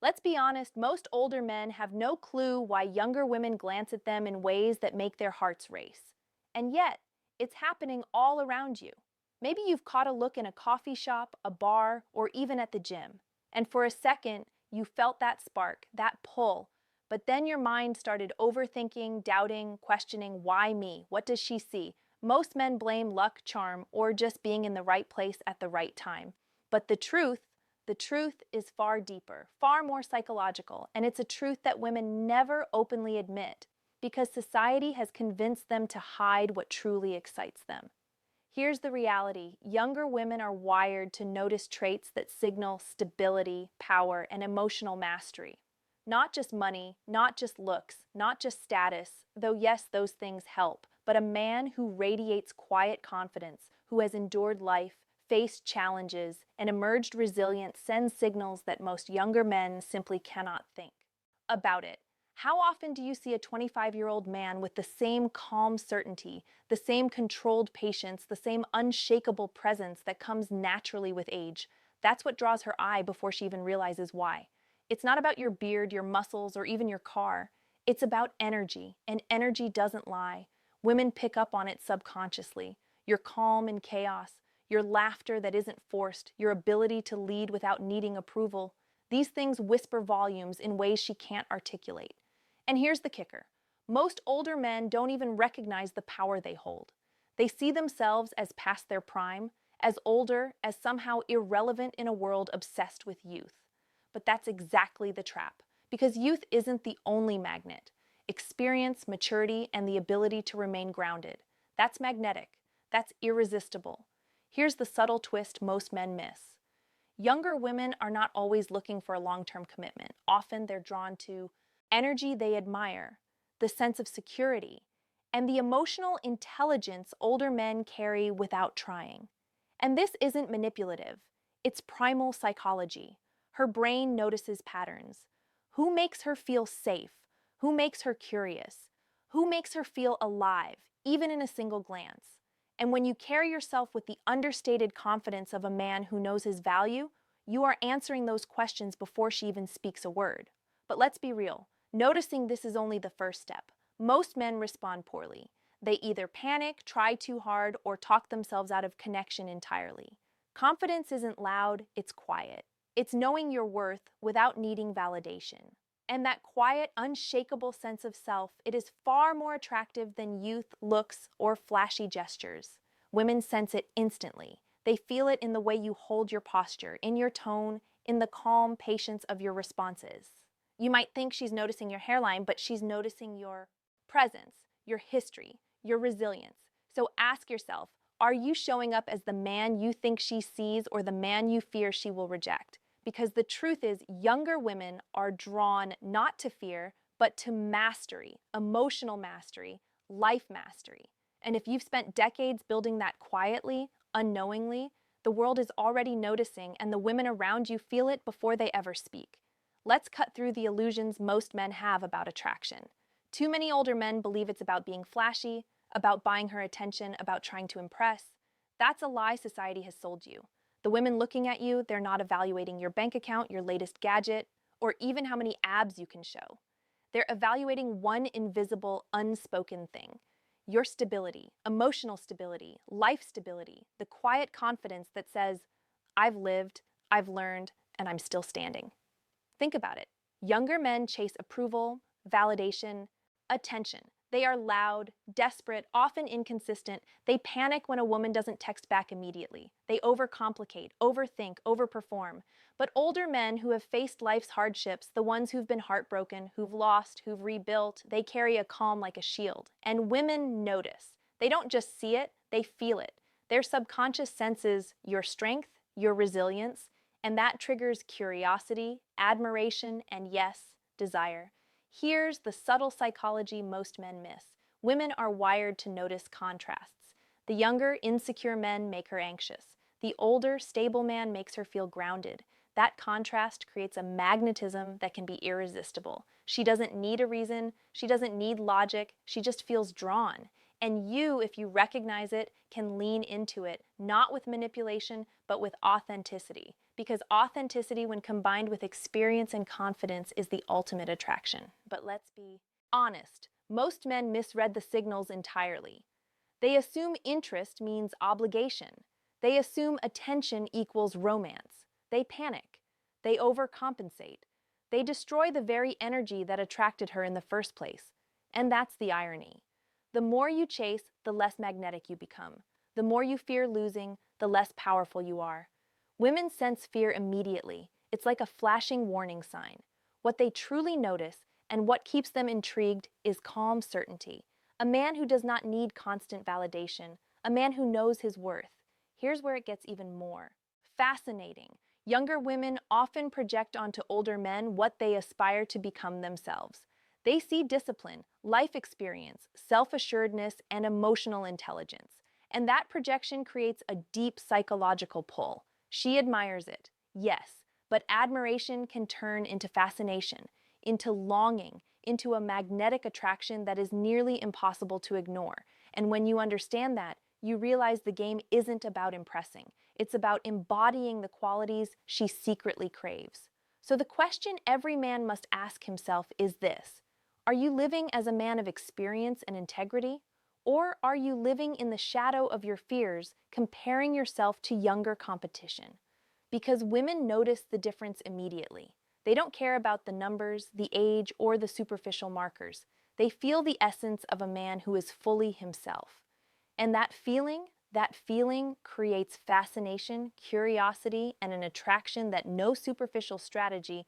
Let's be honest, most older men have no clue why younger women glance at them in ways that make their hearts race. And yet, it's happening all around you. Maybe you've caught a look in a coffee shop, a bar, or even at the gym. And for a second, you felt that spark, that pull. But then your mind started overthinking, doubting, questioning, why me? What does she see? Most men blame luck, charm, or just being in the right place at the right time. But the truth is far deeper, far more psychological, and it's a truth that women never openly admit because society has convinced them to hide what truly excites them. Here's the reality: younger women are wired to notice traits that signal stability, power, and emotional mastery. Not just money, not just looks, not just status, though yes, those things help, but a man who radiates quiet confidence, who has endured life, faced challenges, and emerged resilient sends signals that most younger men simply cannot think about it. How often do you see a 25-year-old man with the same calm certainty, the same controlled patience, the same unshakable presence that comes naturally with age? That's what draws her eye before she even realizes why. It's not about your beard, your muscles, or even your car. It's about energy, and energy doesn't lie. Women pick up on it subconsciously. Your calm in chaos, your laughter that isn't forced, your ability to lead without needing approval. These things whisper volumes in ways she can't articulate. And here's the kicker: most older men don't even recognize the power they hold. They see themselves as past their prime, as older, as somehow irrelevant in a world obsessed with youth. But that's exactly the trap, because youth isn't the only magnet. Experience, maturity, and the ability to remain grounded. That's magnetic. That's irresistible. Here's the subtle twist most men miss. Younger women are not always looking for a long-term commitment. Often they're drawn to energy they admire, the sense of security, and the emotional intelligence older men carry without trying. And this isn't manipulative. It's primal psychology. Her brain notices patterns. Who makes her feel safe? Who makes her curious? Who makes her feel alive, even in a single glance? And when you carry yourself with the understated confidence of a man who knows his value, you are answering those questions before she even speaks a word. But let's be real. Noticing this is only the first step. Most men respond poorly. They either panic, try too hard, or talk themselves out of connection entirely. Confidence isn't loud, it's quiet. It's knowing your worth without needing validation. And that quiet, unshakable sense of self, it is far more attractive than youth, looks, or flashy gestures. Women sense it instantly. They feel it in the way you hold your posture, in your tone, in the calm patience of your responses. You might think she's noticing your hairline, but she's noticing your presence, your history, your resilience. So ask yourself, are you showing up as the man you think she sees or the man you fear she will reject? Because the truth is, younger women are drawn not to fear, but to mastery, emotional mastery, life mastery. And if you've spent decades building that quietly, unknowingly, the world is already noticing, and the women around you feel it before they ever speak. Let's cut through the illusions most men have about attraction. Too many older men believe it's about being flashy, about buying her attention, about trying to impress. That's a lie society has sold you. The women looking at you, they're not evaluating your bank account, your latest gadget, or even how many abs you can show. They're evaluating one invisible, unspoken thing: your stability, emotional stability, life stability, the quiet confidence that says, I've lived, I've learned, and I'm still standing. Think about it. Younger men chase approval, validation, attention. They are loud, desperate, often inconsistent. They panic when a woman doesn't text back immediately. They overcomplicate, overthink, overperform. But older men who have faced life's hardships, the ones who've been heartbroken, who've lost, who've rebuilt, they carry a calm like a shield. And women notice. They don't just see it, they feel it. Their subconscious senses your strength, your resilience, and that triggers curiosity, admiration, and yes, desire. Here's the subtle psychology most men miss. Women are wired to notice contrasts. The younger, insecure men make her anxious. The older, stable man makes her feel grounded. That contrast creates a magnetism that can be irresistible. She doesn't need a reason, she doesn't need logic, she just feels drawn. And you, if you recognize it, can lean into it, not with manipulation, but with authenticity. because authenticity, when combined with experience and confidence, is the ultimate attraction. But let's be honest, most men misread the signals entirely. They assume interest means obligation. They assume attention equals romance. They panic. They overcompensate. They destroy the very energy that attracted her in the first place. And that's the irony. The more you chase, the less magnetic you become. The more you fear losing, the less powerful you are. Women sense fear immediately. It's like a flashing warning sign. What they truly notice and what keeps them intrigued is calm certainty. A man who does not need constant validation. A man who knows his worth. Here's where it gets even more fascinating. Younger women often project onto older men what they aspire to become themselves. They see discipline, life experience, self-assuredness, and emotional intelligence. And that projection creates a deep psychological pull. She admires it, yes, but admiration can turn into fascination, into longing, into a magnetic attraction that is nearly impossible to ignore. And when you understand that, you realize the game isn't about impressing. It's about embodying the qualities she secretly craves. So the question every man must ask himself is this: are you living as a man of experience and integrity? Or are you living in the shadow of your fears, comparing yourself to younger competition? Because women notice the difference immediately. They don't care about the numbers, the age, or the superficial markers. They feel the essence of a man who is fully himself. And that feeling creates fascination, curiosity, and an attraction that no superficial strategy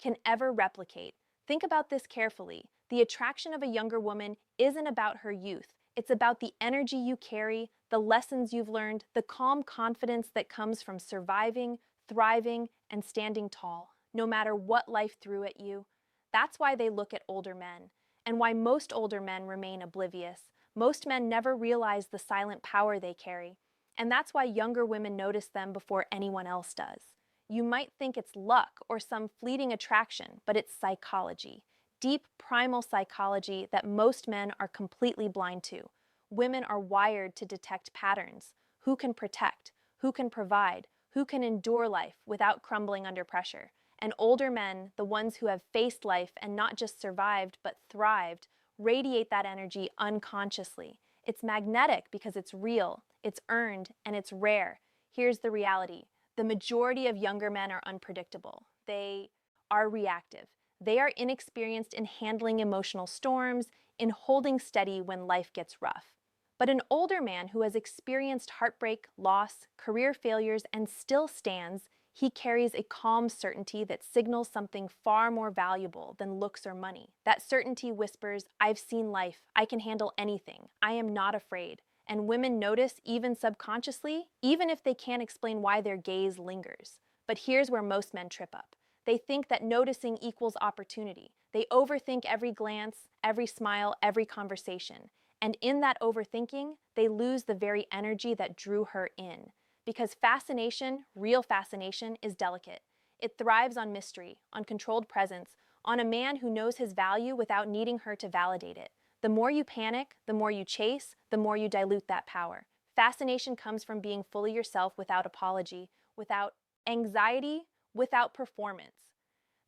can ever replicate. Think about this carefully. The attraction of a younger woman isn't about her youth. It's about the energy you carry, the lessons you've learned, the calm confidence that comes from surviving, thriving, and standing tall, no matter what life threw at you. That's why they look at older men, and why most older men remain oblivious. Most men never realize the silent power they carry, and that's why younger women notice them before anyone else does. You might think it's luck or some fleeting attraction, but it's psychology. Deep primal psychology that most men are completely blind to. Women are wired to detect patterns. Who can protect? Who can provide? Who can endure life without crumbling under pressure? And older men, the ones who have faced life and not just survived but thrived, radiate that energy unconsciously. It's magnetic because it's real, it's earned, and it's rare. Here's the reality. The majority of younger men are unpredictable. They are reactive. They are inexperienced in handling emotional storms, in holding steady when life gets rough. But an older man who has experienced heartbreak, loss, career failures, and still stands, he carries a calm certainty that signals something far more valuable than looks or money. That certainty whispers, "I've seen life. I can handle anything. I am not afraid." And women notice even subconsciously, even if they can't explain why their gaze lingers. But here's where most men trip up. They think that noticing equals opportunity. They overthink every glance, every smile, every conversation. And in that overthinking, they lose the very energy that drew her in. Because fascination, real fascination, is delicate. It thrives on mystery, on controlled presence, on a man who knows his value without needing her to validate it. The more you panic, the more you chase, the more you dilute that power. Fascination comes from being fully yourself without apology, without anxiety, without performance.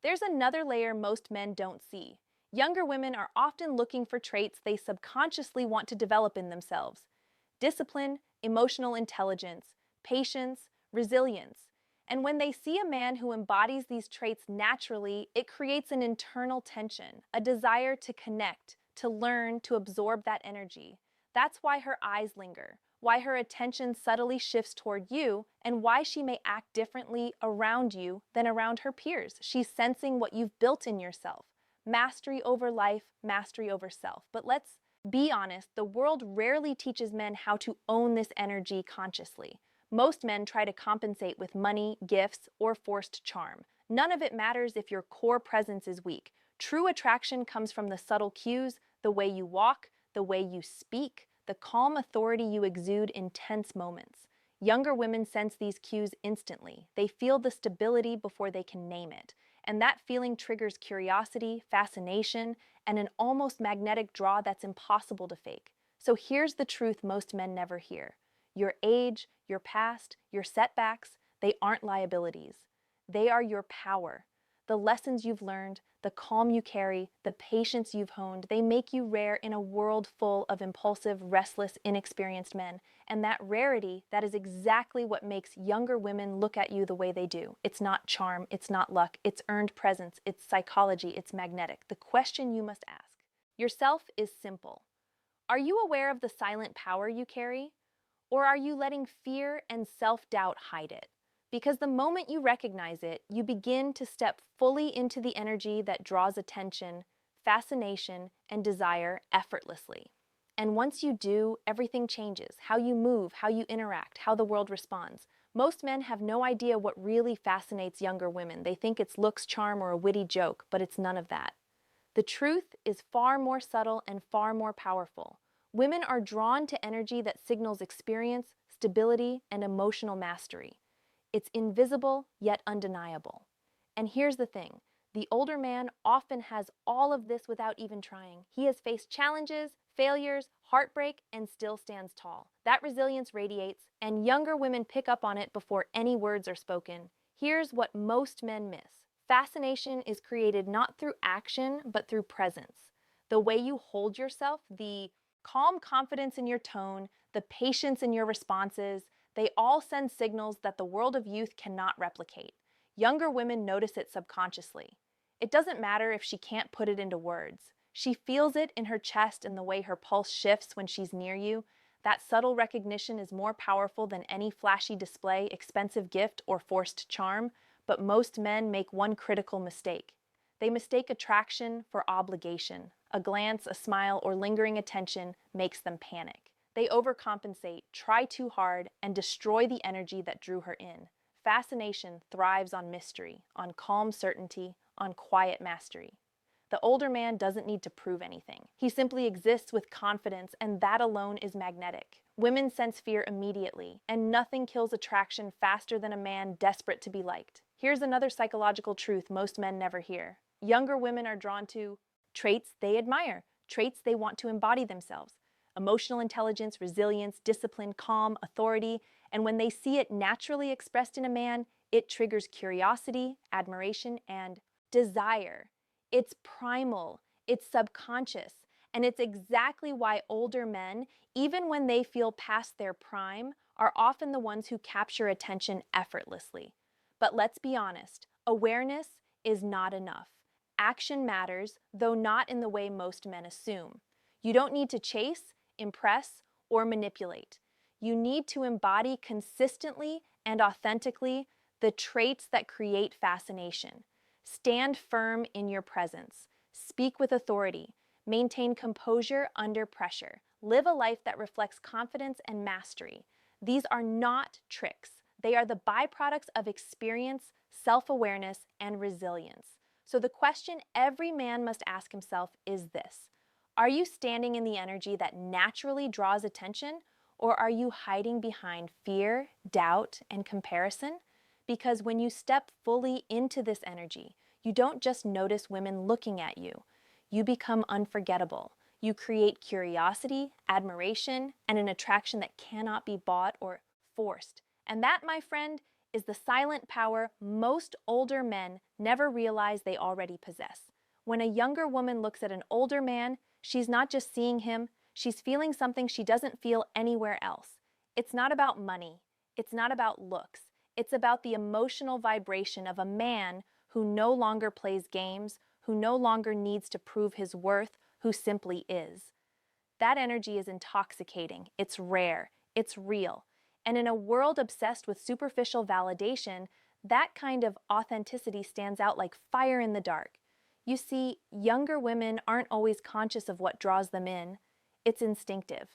There's another layer most men don't see. Younger women are often looking for traits they subconsciously want to develop in themselves: discipline, emotional intelligence, patience, resilience. And when they see a man who embodies these traits naturally, it creates an internal tension, a desire to connect, to learn, to absorb that energy. That's why her eyes linger, why her attention subtly shifts toward you, and why she may act differently around you than around her peers. She's sensing what you've built in yourself. Mastery over life, mastery over self. But let's be honest, the world rarely teaches men how to own this energy consciously. Most men try to compensate with money, gifts, or forced charm. None of it matters if your core presence is weak. True attraction comes from the subtle cues, the way you walk, the way you speak, the calm authority you exude in tense moments. Younger women sense these cues instantly. They feel the stability before they can name it. And that feeling triggers curiosity, fascination, and an almost magnetic draw that's impossible to fake. So here's the truth most men never hear. Your age, your past, your setbacks, they aren't liabilities. They are your power. The lessons you've learned, the calm you carry, the patience you've honed, they make you rare in a world full of impulsive, restless, inexperienced men. And that rarity, that is exactly what makes younger women look at you the way they do. It's not charm, it's not luck, it's earned presence, it's psychology, it's magnetic. The question you must ask yourself is simple. Are you aware of the silent power you carry? Or are you letting fear and self-doubt hide it? Because the moment you recognize it, you begin to step fully into the energy that draws attention, fascination, and desire effortlessly. And once you do, everything changes. How you move, how you interact, how the world responds. Most men have no idea what really fascinates younger women. They think it's looks, charm, or a witty joke, but it's none of that. The truth is far more subtle and far more powerful. Women are drawn to energy that signals experience, stability, and emotional mastery. It's invisible yet undeniable. And here's the thing. The older man often has all of this without even trying. He has faced challenges, failures, heartbreak, and still stands tall. That resilience radiates, and younger women pick up on it before any words are spoken. Here's what most men miss. Fascination is created not through action, but through presence. The way you hold yourself, the calm confidence in your tone, the patience in your responses, they all send signals that the world of youth cannot replicate. Younger women notice it subconsciously. It doesn't matter if she can't put it into words. She feels it in her chest and the way her pulse shifts when she's near you. That subtle recognition is more powerful than any flashy display, expensive gift, or forced charm. But most men make one critical mistake. They mistake attraction for obligation. A glance, a smile, or lingering attention makes them panic. They overcompensate, try too hard, and destroy the energy that drew her in. Fascination thrives on mystery, on calm certainty, on quiet mastery. The older man doesn't need to prove anything. He simply exists with confidence, and that alone is magnetic. Women sense fear immediately, and nothing kills attraction faster than a man desperate to be liked. Here's another psychological truth most men never hear. Younger women are drawn to traits they admire, traits they want to embody themselves. Emotional intelligence, resilience, discipline, calm, authority, and when they see it naturally expressed in a man, it triggers curiosity, admiration, and desire. It's primal, it's subconscious, and it's exactly why older men, even when they feel past their prime, are often the ones who capture attention effortlessly. But let's be honest, awareness is not enough. Action matters, though not in the way most men assume. You don't need to chase, impress, or manipulate. You need to embody consistently and authentically the traits that create fascination. Stand firm in your presence. Speak with authority. Maintain composure under pressure. Live a life that reflects confidence and mastery. These are not tricks. They are the byproducts of experience, self-awareness, and resilience. So the question every man must ask himself is this: are you standing in the energy that naturally draws attention, or are you hiding behind fear, doubt, and comparison? Because when you step fully into this energy, you don't just notice women looking at you. You become unforgettable. You create curiosity, admiration, and an attraction that cannot be bought or forced. And that, my friend, is the silent power most older men never realize they already possess. When a younger woman looks at an older man, she's not just seeing him, she's feeling something she doesn't feel anywhere else. It's not about money. It's not about looks. It's about the emotional vibration of a man who no longer plays games, who no longer needs to prove his worth, who simply is. That energy is intoxicating. It's rare. It's real. And in a world obsessed with superficial validation, that kind of authenticity stands out like fire in the dark. You see, younger women aren't always conscious of what draws them in. It's instinctive.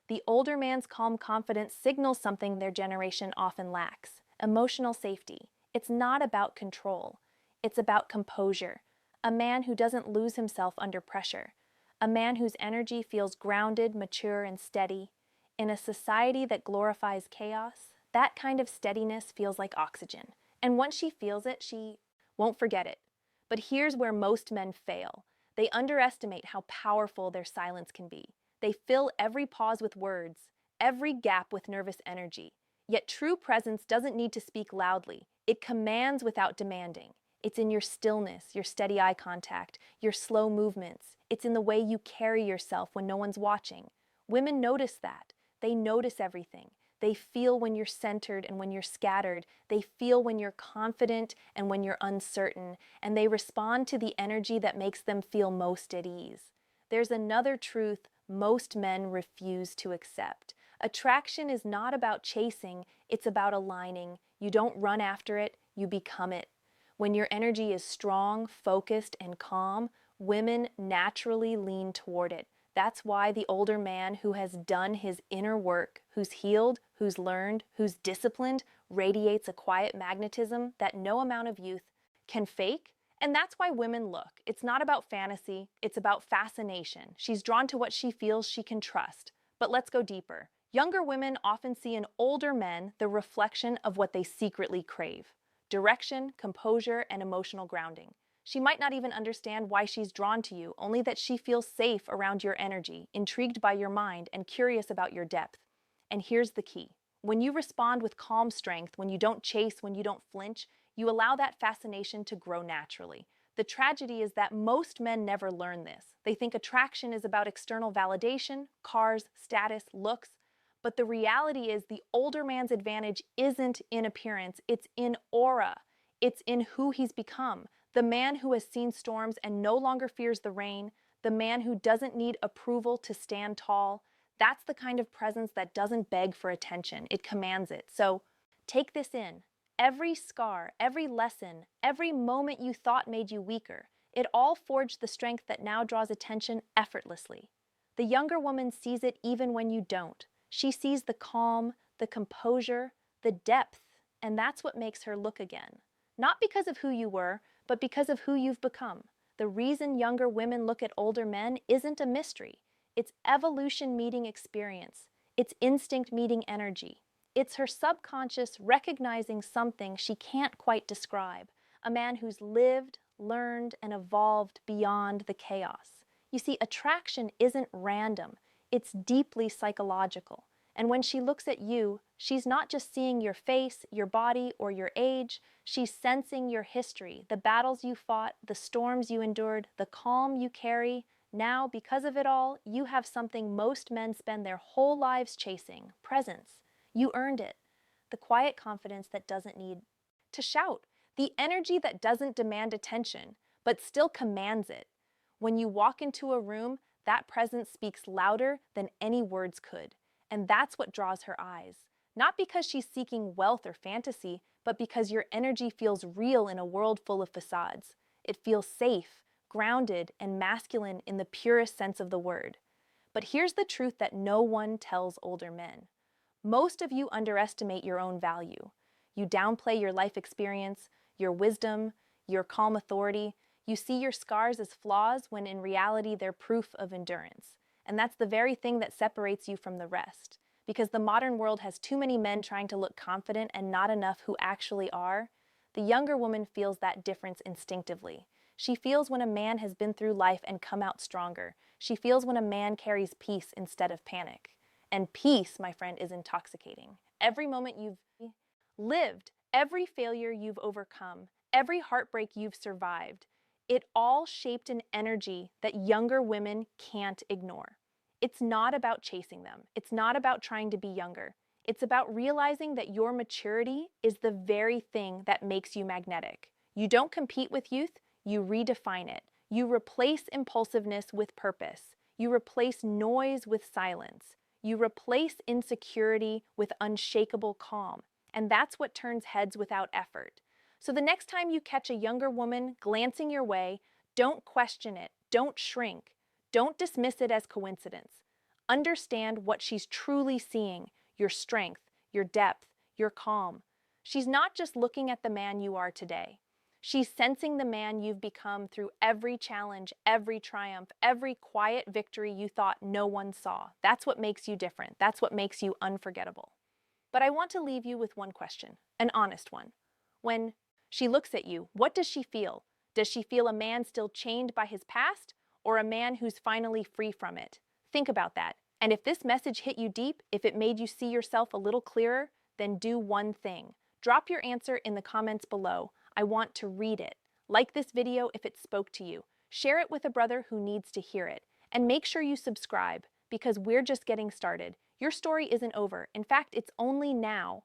The older man's calm confidence signals something their generation often lacks: emotional safety. It's not about control. It's about composure. A man who doesn't lose himself under pressure. A man whose energy feels grounded, mature, and steady. In a society that glorifies chaos, that kind of steadiness feels like oxygen. And once she feels it, she won't forget it. But here's where most men fail. They underestimate how powerful their silence can be. They fill every pause with words, every gap with nervous energy. Yet true presence doesn't need to speak loudly. It commands without demanding. It's in your stillness, your steady eye contact, your slow movements. It's in the way you carry yourself when no one's watching. Women notice that. They notice everything. They feel when you're centered and when you're scattered. They feel when you're confident and when you're uncertain. And they respond to the energy that makes them feel most at ease. There's another truth most men refuse to accept. Attraction is not about chasing, it's about aligning. You don't run after it, you become it. When your energy is strong, focused, and calm, women naturally lean toward it. That's why the older man who has done his inner work, who's healed, who's learned, who's disciplined, radiates a quiet magnetism that no amount of youth can fake. And that's why women look. It's not about fantasy, it's about fascination. She's drawn to what she feels she can trust. But let's go deeper. Younger women often see in older men the reflection of what they secretly crave: direction, composure, and emotional grounding. She might not even understand why she's drawn to you, only that she feels safe around your energy, intrigued by your mind, and curious about your depth. And here's the key. When you respond with calm strength, when you don't chase, when you don't flinch, you allow that fascination to grow naturally. The tragedy is that most men never learn this. They think attraction is about external validation, cars, status, looks. But the reality is the older man's advantage isn't in appearance, it's in aura. It's in who he's become. The man who has seen storms and no longer fears the rain, the man who doesn't need approval to stand tall. That's the kind of presence that doesn't beg for attention, it commands it. So take this in. Every scar, every lesson, every moment you thought made you weaker, it all forged the strength that now draws attention effortlessly. The younger woman sees it even when you don't. She sees the calm, the composure, the depth, and that's what makes her look again. Not because of who you were, but because of who you've become. The reason younger women look at older men isn't a mystery. It's evolution meeting experience. It's instinct meeting energy. It's her subconscious recognizing something she can't quite describe. A man who's lived, learned, and evolved beyond the chaos. You see, attraction isn't random. It's deeply psychological. And when she looks at you, she's not just seeing your face, your body, or your age. She's sensing your history, the battles you fought, the storms you endured, the calm you carry. Now, because of it all, you have something most men spend their whole lives chasing: presence. You earned it. The quiet confidence that doesn't need to shout. The energy that doesn't demand attention, but still commands it. When you walk into a room, that presence speaks louder than any words could. And that's what draws her eyes. Not because she's seeking wealth or fantasy, but because your energy feels real in a world full of facades. It feels safe, grounded, and masculine in the purest sense of the word. But here's the truth that no one tells older men. Most of you underestimate your own value. You downplay your life experience, your wisdom, your calm authority. You see your scars as flaws when in reality they're proof of endurance. And that's the very thing that separates you from the rest. Because the modern world has too many men trying to look confident and not enough who actually are, the younger woman feels that difference instinctively. She feels when a man has been through life and come out stronger. She feels when a man carries peace instead of panic. And peace, my friend, is intoxicating. Every moment you've lived, every failure you've overcome, every heartbreak you've survived, it all shaped an energy that younger women can't ignore. It's not about chasing them. It's not about trying to be younger. It's about realizing that your maturity is the very thing that makes you magnetic. You don't compete with youth, you redefine it. You replace impulsiveness with purpose. You replace noise with silence. You replace insecurity with unshakable calm. And that's what turns heads without effort. So the next time you catch a younger woman glancing your way, don't question it, don't shrink, don't dismiss it as coincidence. Understand what she's truly seeing: your strength, your depth, your calm. She's not just looking at the man you are today. She's sensing the man you've become through every challenge, every triumph, every quiet victory you thought no one saw. That's what makes you different. That's what makes you unforgettable. But I want to leave you with one question, an honest one. When she looks at you, what does she feel? Does she feel a man still chained by his past, or a man who's finally free from it? Think about that. And if this message hit you deep, if it made you see yourself a little clearer, then do one thing. Drop your answer in the comments below. I want to read it. Like this video if it spoke to you. Share it with a brother who needs to hear it. And make sure you subscribe, because we're just getting started. Your story isn't over. In fact, it's only now.